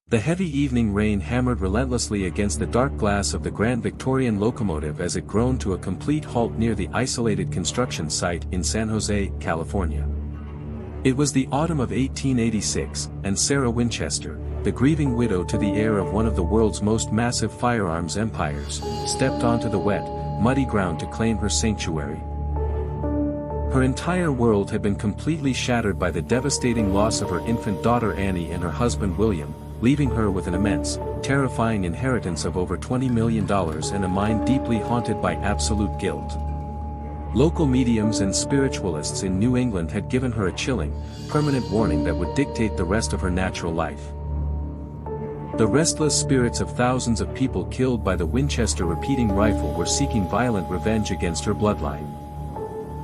The heavy evening rain hammered relentlessly against the dark glass of the Grand Victorian locomotive as it groaned to a complete halt near the isolated construction site in San Jose, California. It was the autumn of 1886, and Sarah Winchester, the grieving widow to the heir of one of the world's most massive firearms empires, stepped onto the wet, muddy ground to claim her sanctuary. Her entire world had been completely shattered by the devastating loss of her infant daughter Annie and her husband William, leaving her with an immense, terrifying inheritance of over $20 million and a mind deeply haunted by absolute guilt. Local mediums and spiritualists in New England had given her a chilling, permanent warning that would dictate the rest of her natural life. The restless spirits of thousands of people killed by the Winchester repeating rifle were seeking violent revenge against her bloodline.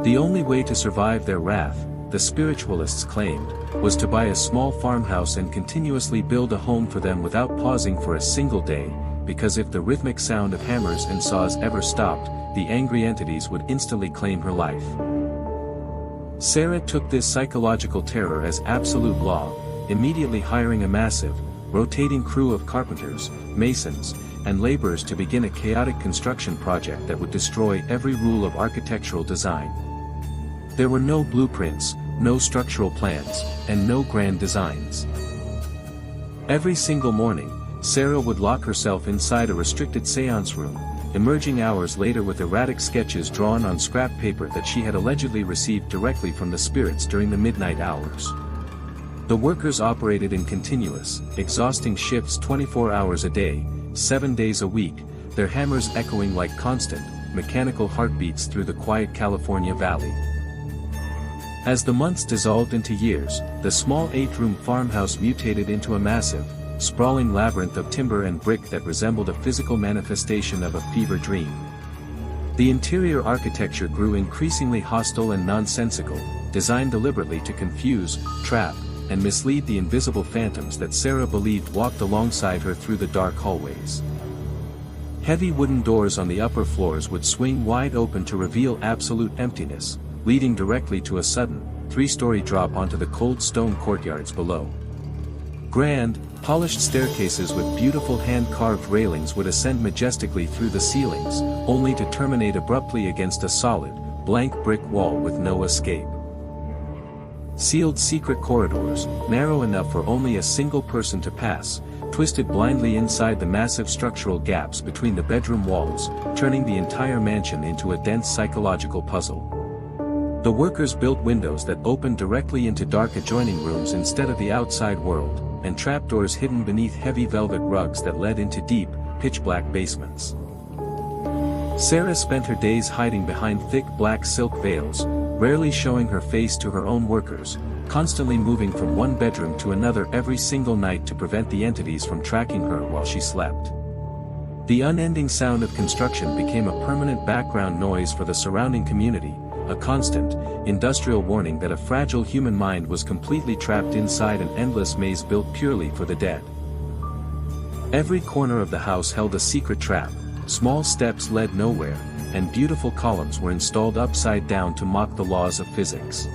The only way to survive their wrath, the spiritualists claimed, was to buy a small farmhouse and continuously build a home for them without pausing for a single day, because if the rhythmic sound of hammers and saws ever stopped, the angry entities would instantly claim her life. Sarah took this psychological terror as absolute law, immediately hiring a massive, rotating crew of carpenters, masons, and laborers to begin a chaotic construction project that would destroy every rule of architectural design. There were no blueprints, no structural plans, and no grand designs. Every single morning, Sarah would lock herself inside a restricted seance room, emerging hours later with erratic sketches drawn on scrap paper that she had allegedly received directly from the spirits during the midnight hours. The workers operated in continuous, exhausting shifts 24 hours a day, 7 days a week, their hammers echoing like constant, mechanical heartbeats through the quiet California valley. As the months dissolved into years, the small 8-room farmhouse mutated into a massive, sprawling labyrinth of timber and brick that resembled a physical manifestation of a fever dream. The interior architecture grew increasingly hostile and nonsensical, designed deliberately to confuse, trap, and mislead the invisible phantoms that Sarah believed walked alongside her through the dark hallways. Heavy wooden doors on the upper floors would swing wide open to reveal absolute emptiness, leading directly to a sudden, 3-story drop onto the cold stone courtyards below. Grand, polished staircases with beautiful hand-carved railings would ascend majestically through the ceilings, only to terminate abruptly against a solid, blank brick wall with no escape. Sealed secret corridors, narrow enough for only a single person to pass, twisted blindly inside the massive structural gaps between the bedroom walls, turning the entire mansion into a dense psychological puzzle. The workers built windows that opened directly into dark adjoining rooms instead of the outside world, and trapdoors hidden beneath heavy velvet rugs that led into deep, pitch-black basements. Sarah spent her days hiding behind thick black silk veils, rarely showing her face to her own workers, constantly moving from one bedroom to another every single night to prevent the entities from tracking her while she slept. The unending sound of construction became a permanent background noise for the surrounding community, a constant, industrial warning that a fragile human mind was completely trapped inside an endless maze built purely for the dead. Every corner of the house held a secret trap, small steps led nowhere, and beautiful columns were installed upside down to mock the laws of physics.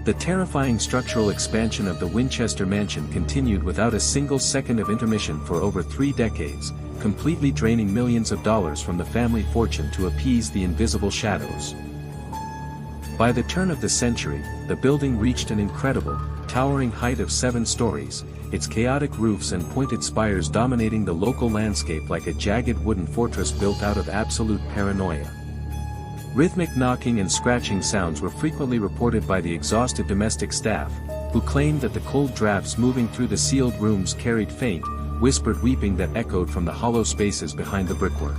The terrifying structural expansion of the Winchester mansion continued without a single second of intermission for over 3 decades, completely draining millions of dollars from the family fortune to appease the invisible shadows. By the turn of the century, the building reached an incredible, towering height of 7 stories, its chaotic roofs and pointed spires dominating the local landscape like a jagged wooden fortress built out of absolute paranoia. Rhythmic knocking and scratching sounds were frequently reported by the exhausted domestic staff, who claimed that the cold drafts moving through the sealed rooms carried faint, whispered weeping that echoed from the hollow spaces behind the brickwork.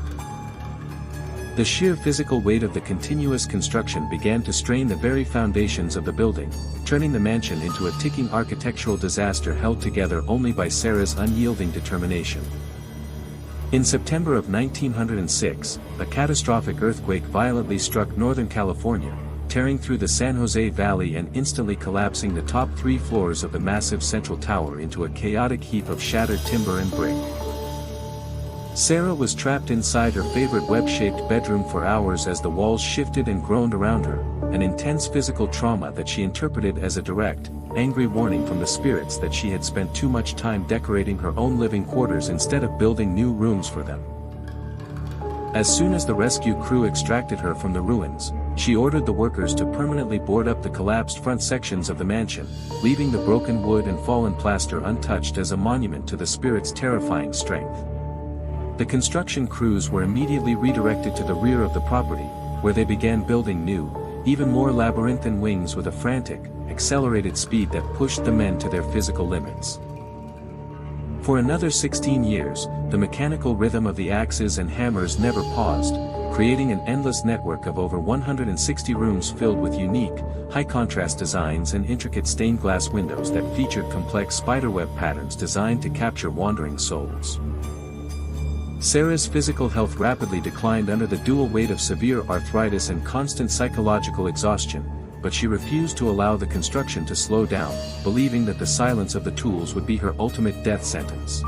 The sheer physical weight of the continuous construction began to strain the very foundations of the building, turning the mansion into a ticking architectural disaster held together only by Sarah's unyielding determination. In September of 1906, a catastrophic earthquake violently struck Northern California, tearing through the San Jose Valley and instantly collapsing the top 3 floors of the massive central tower into a chaotic heap of shattered timber and brick. Sarah was trapped inside her favorite web-shaped bedroom for hours as the walls shifted and groaned around her, an intense physical trauma that she interpreted as a direct, angry warning from the spirits that she had spent too much time decorating her own living quarters instead of building new rooms for them. As soon as the rescue crew extracted her from the ruins, she ordered the workers to permanently board up the collapsed front sections of the mansion, leaving the broken wood and fallen plaster untouched as a monument to the spirit's terrifying strength. The construction crews were immediately redirected to the rear of the property, where they began building new, even more labyrinthine wings with a frantic, accelerated speed that pushed the men to their physical limits. For another 16 years, the mechanical rhythm of the axes and hammers never paused, creating an endless network of over 160 rooms filled with unique, high-contrast designs and intricate stained glass windows that featured complex spiderweb patterns designed to capture wandering souls. Sarah's physical health rapidly declined under the dual weight of severe arthritis and constant psychological exhaustion, but she refused to allow the construction to slow down, believing that the silence of the tools would be her ultimate death sentence.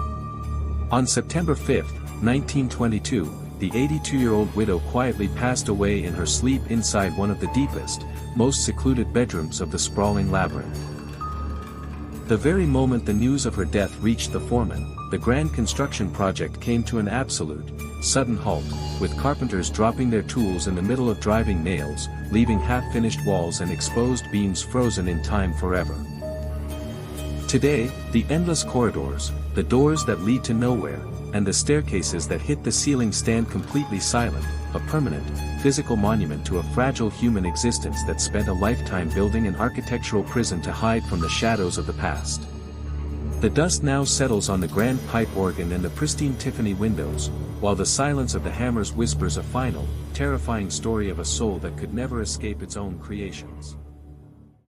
On September 5, 1922, the 82-year-old widow quietly passed away in her sleep inside one of the deepest, most secluded bedrooms of the sprawling labyrinth. The very moment the news of her death reached the foreman, the grand construction project came to an absolute, sudden halt, with carpenters dropping their tools in the middle of driving nails, leaving half-finished walls and exposed beams frozen in time forever. Today, the endless corridors, the doors that lead to nowhere, and the staircases that hit the ceiling stand completely silent, a permanent, physical monument to a fragile human existence that spent a lifetime building an architectural prison to hide from the shadows of the past. The dust now settles on the grand pipe organ and the pristine Tiffany windows, while the silence of the hammers whispers a final, terrifying story of a soul that could never escape its own creations.